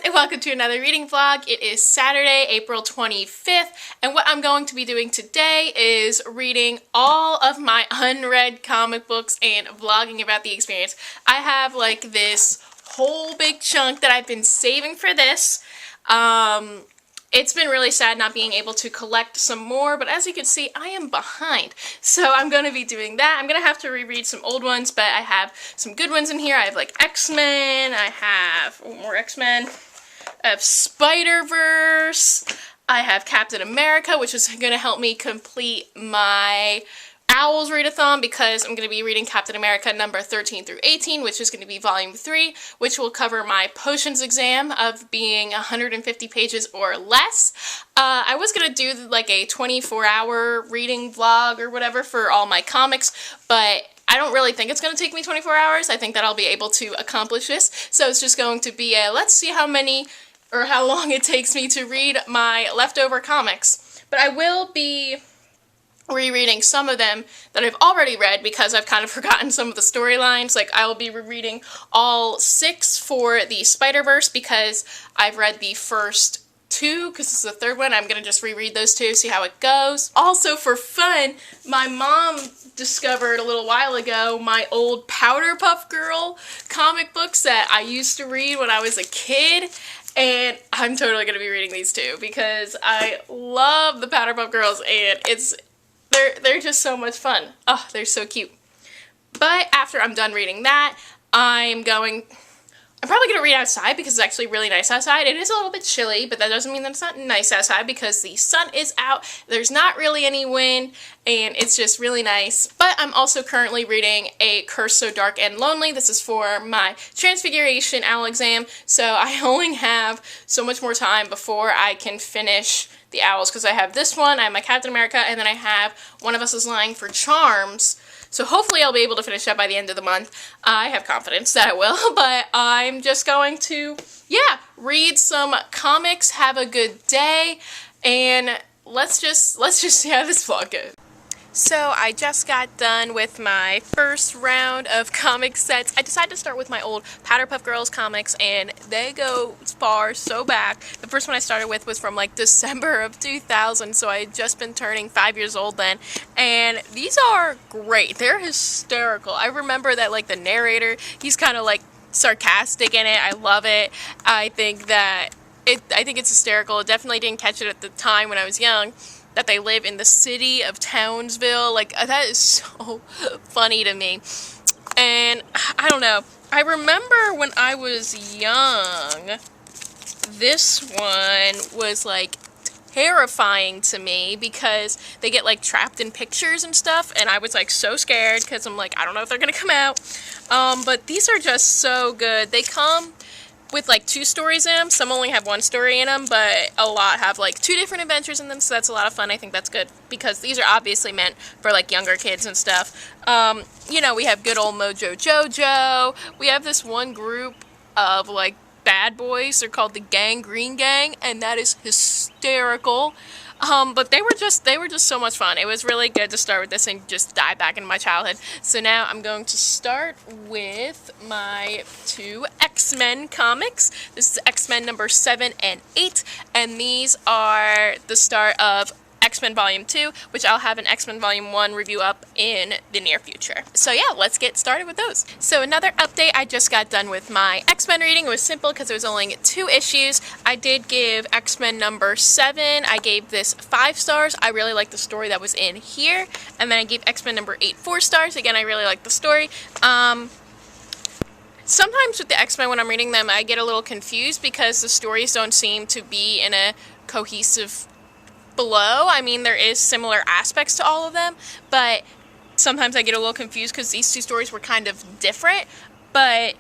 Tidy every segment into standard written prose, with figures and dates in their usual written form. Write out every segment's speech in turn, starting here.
and welcome to another reading vlog. It is Saturday, April 25th, and what I'm going to be doing today is reading all of my unread comic books and vlogging about the experience. I have like this whole big chunk that I've been saving for this. It's been really sad not being able to collect some more, but as you can see, I am behind. So I'm going to be doing that. I'm going to have to reread some old ones, but I have some good ones in here. I have like X-Men, I have more X-Men, I have Spider-Verse, I have Captain America, which is going to help me complete my Owls readathon because I'm going to be reading Captain America number 13 through 18, which is going to be volume 3, which will cover my potions exam of being 150 pages or less. I was going to do like a 24-hour reading vlog or whatever for all my comics, but I don't really think it's going to take me 24 hours. I think that I'll be able to accomplish this. So it's just going to be a let's see how many or how long it takes me to read my leftover comics. But I will be rereading some of them that I've already read because I've kind of forgotten some of the storylines. Like, I will be rereading all 6 for the Spider-Verse because I've read the first 2 because this is the third one. I'm going to just reread those 2, see how it goes. Also, for fun, my mom discovered a little while ago my old Powderpuff Girl comic books that I used to read when I was a kid. And I'm totally going to be reading these 2 because I love the Powderpuff Girls and they're just so much fun. Oh, they're so cute. But after I'm done reading that, I'm probably going to read outside because it's actually really nice outside. It is a little bit chilly, but that doesn't mean that it's not nice outside because the sun is out, there's not really any wind, and it's just really nice. But I'm also currently reading A Curse So Dark and Lonely. This is for my Transfiguration Owl exam, so I only have so much more time before I can finish the Owls because I have this one, I have my Captain America, and then I have One of Us is Lying for Charms. So hopefully I'll be able to finish that by the end of the month. I have confidence that I will, but I'm just going to, read some comics, have a good day, and let's just see how this vlog goes. So I just got done with my first round of comic sets. I decided to start with my old Powderpuff Girls comics, and they go far, so back. The first one I started with was from like December of 2000, so I had just been turning 5 years old then. And these are great. They're hysterical. I remember that like the narrator, he's kind of like sarcastic in it. I love it. I think it's hysterical. I definitely didn't catch it at the time when I was young, that they live in the city of Townsville. Like, that is so funny to me. And I don't know. I remember when I was young, this one was like terrifying to me because they get like trapped in pictures and stuff, and I was like so scared because I'm like, I don't know if they're gonna come out. But these are just so good. They come with like 2 stories in them. Some only have 1 story in them, but a lot have like 2 different adventures in them, so that's a lot of fun. I think that's good because these are obviously meant for like younger kids and stuff. You know, we have good old Mojo Jojo. We have this one group of like bad boys. They're called the Green Gang, and that is hysterical. But they were just so much fun. It was really good to start with this and just dive back into my childhood. So now I'm going to start with my 2 X-Men comics. This is X-Men number 7 and 8, and these are the start of X-Men Volume 2, which I'll have an X-Men Volume 1 review up in the near future. So yeah, let's get started with those. So another update, I just got done with my X-Men reading. It was simple because it was only 2 issues. I did give X-Men number 7, I gave this 5 stars. I really liked the story that was in here. And then I gave X-Men number 8 4 stars. Again, I really liked the story. Sometimes with the X-Men when I'm reading them, I get a little confused because the stories don't seem to be in a cohesive flow. I mean, there is similar aspects to all of them, but sometimes I get a little confused because these 2 stories were kind of different, but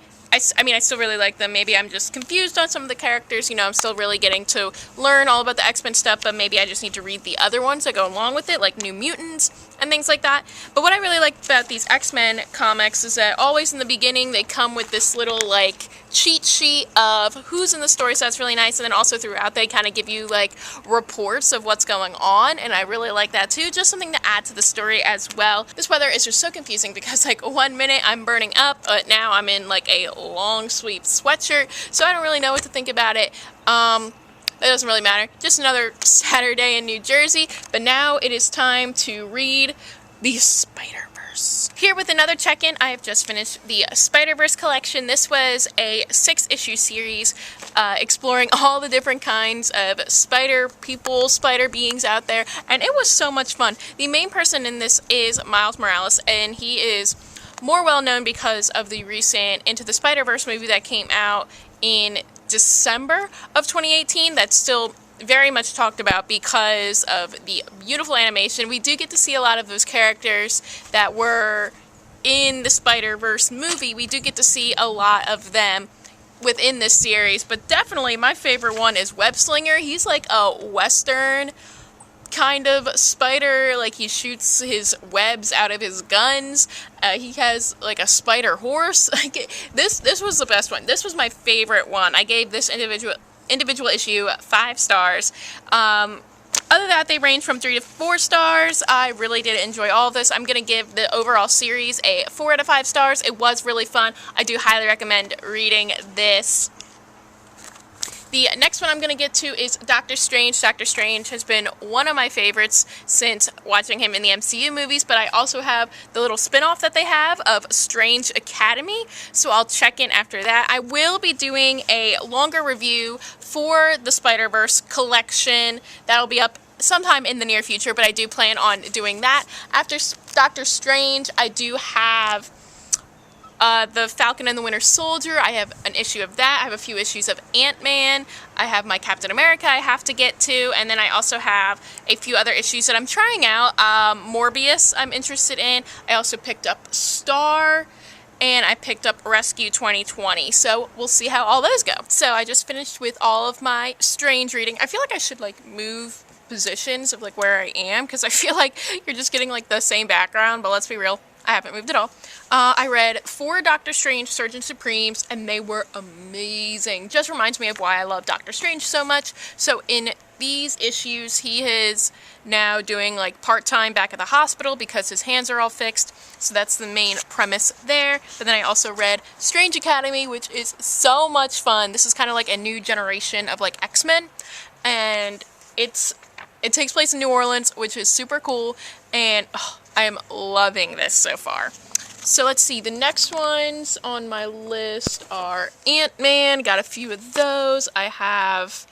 I mean, I still really like them. Maybe I'm just confused on some of the characters. You know, I'm still really getting to learn all about the X-Men stuff, but maybe I just need to read the other ones that go along with it, like New Mutants. and things like that. But what I really like about these X-Men comics is that always in the beginning they come with this little like cheat sheet of who's in the story, so that's really nice. And then also throughout they kind of give you like reports of what's going on, and I really like that too. Just something to add to the story as well. This weather is just so confusing because like 1 minute I'm burning up, but now I'm in like a long sleeve sweatshirt, so I don't really know what to think about it. It doesn't really matter. Just another Saturday in New Jersey, but now it is time to read the Spider-Verse. Here with another check-in, I have just finished the Spider-Verse collection. This was a 6-issue series exploring all the different kinds of spider people, spider beings out there, and it was so much fun. The main person in this is Miles Morales, and he is more well known because of the recent Into the Spider-Verse movie that came out in December of 2018. That's still very much talked about because of the beautiful animation. We do get to see a lot of those characters that were in the Spider-Verse movie. We do get to see a lot of them within this series, but definitely my favorite one is Webslinger. He's like a Western kind of spider, like he shoots his webs out of his guns. He has like a spider horse. This was the best one. This was my favorite one. I gave this individual issue 5 stars. Other than that, they range from 3 to 4 stars. I really did enjoy all of this. I'm going to give the overall series a 4 out of 5 stars. It was really fun. I do highly recommend reading this. The next one I'm going to get to is Doctor Strange. Doctor Strange has been one of my favorites since watching him in the MCU movies, but I also have the little spin-off that they have of Strange Academy, so I'll check in after that. I will be doing a longer review for the Spider-Verse collection. That'll be up sometime in the near future, but I do plan on doing that. After Doctor Strange, I do have the Falcon and the Winter Soldier. I have an issue of that. I have a few issues of Ant-Man. I have my Captain America I have to get to, and then I also have a few other issues that I'm trying out. Morbius I'm interested in. I also picked up Star, and I picked up Rescue 2020, so we'll see how all those go. So I just finished with all of my Strange reading. I feel like I should like move positions of like where I am, because I feel like you're just getting like the same background, but let's be real, I haven't moved at all. I read 4 Doctor Strange Surgeon Supremes, and they were amazing. Just reminds me of why I love Doctor Strange so much. So in these issues, he is now doing like part-time back at the hospital because his hands are all fixed. So that's the main premise there. But then I also read Strange Academy, which is so much fun. This is kind of like a new generation of like X-Men, and it takes place in New Orleans, which is super cool, and I am loving this so far. So let's see, the next ones on my list are Ant-Man, got a few of those. I have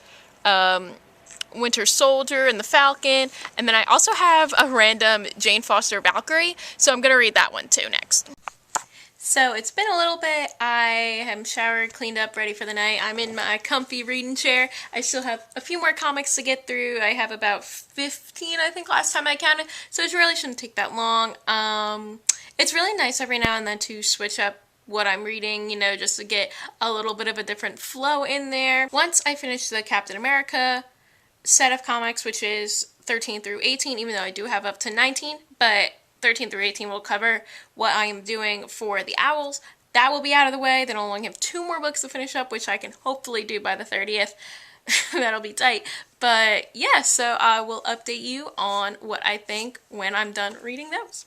Winter Soldier and the Falcon, and then I also have a random Jane Foster Valkyrie, so I'm going to read that one too next. So it's been a little bit. I am showered, cleaned up, ready for the night. I'm in my comfy reading chair. I still have a few more comics to get through. I have about 15, I think, last time I counted, so it really shouldn't take that long. It's really nice every now and then to switch up what I'm reading, you know, just to get a little bit of a different flow in there. Once I finish the Captain America set of comics, which is 13 through 18, even though I do have up to 19, but 13 through 18 will cover what I am doing for the Owls. That will be out of the way. Then I'll only have 2 more books to finish up, which I can hopefully do by the 30th. That'll be tight. But yeah, so I will update you on what I think when I'm done reading those.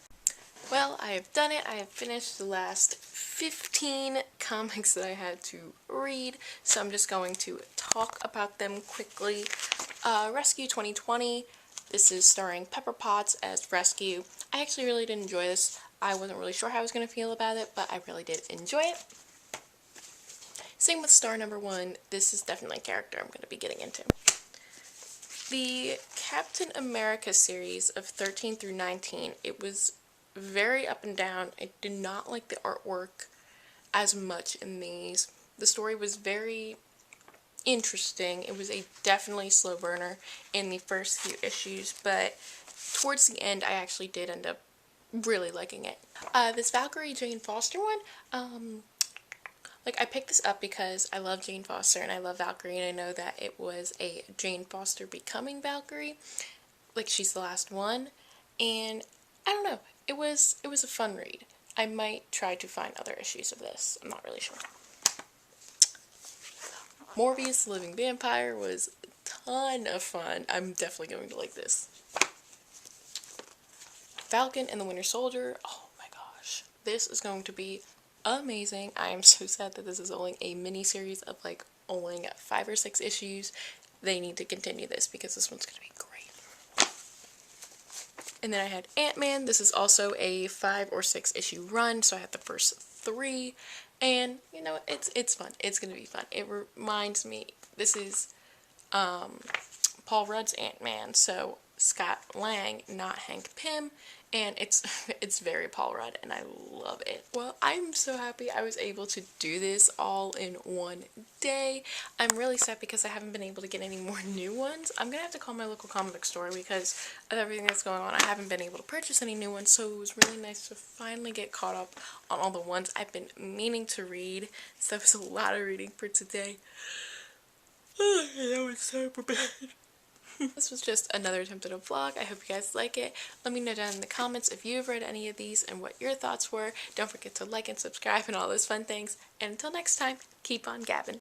Well, I have done it. I have finished the last 15 comics that I had to read, so I'm just going to talk about them quickly. Rescue 2020. This is starring Pepper Potts as Rescue. I actually really did enjoy this. I wasn't really sure how I was going to feel about it, but I really did enjoy it. Same with Star number 1. This is definitely a character I'm going to be getting into. The Captain America series of 13 through 19, it was very up and down. I did not like the artwork as much in these. The story was very interesting. It was a definitely slow burner in the first few issues, but towards the end I actually did end up really liking it. This Valkyrie Jane Foster one, like I picked this up because I love Jane Foster and I love Valkyrie, and I know that it was a Jane Foster becoming Valkyrie, like she's the last one, and I don't know. It was a fun read. I might try to find other issues of this. I'm not really sure. Morbius the Living Vampire was a ton of fun. I'm definitely going to like this. Falcon and the Winter Soldier. Oh my gosh. This is going to be amazing. I am so sad that this is only a mini series of like only 5 or 6 issues. They need to continue this because this one's going to be great. And then I had Ant-Man. This is also a 5 or 6 issue run, so I had the first 3. And, you know, it's fun. It's going to be fun. It reminds me, this is Paul Rudd's Ant-Man, so Scott Lang, not Hank Pym, and it's very Paul Rudd, and I love it. Well, I'm so happy I was able to do this all in one day. I'm really sad because I haven't been able to get any more new ones. I'm gonna have to call my local comic book store because of everything that's going on. I haven't been able to purchase any new ones, so it was really nice to finally get caught up on all the ones I've been meaning to read. So that was a lot of reading for today. Oh, that was so prepared. This was just another attempt at a vlog. I hope you guys like it. Let me know down in the comments if you've read any of these and what your thoughts were. Don't forget to like and subscribe and all those fun things. And until next time, keep on gabbing.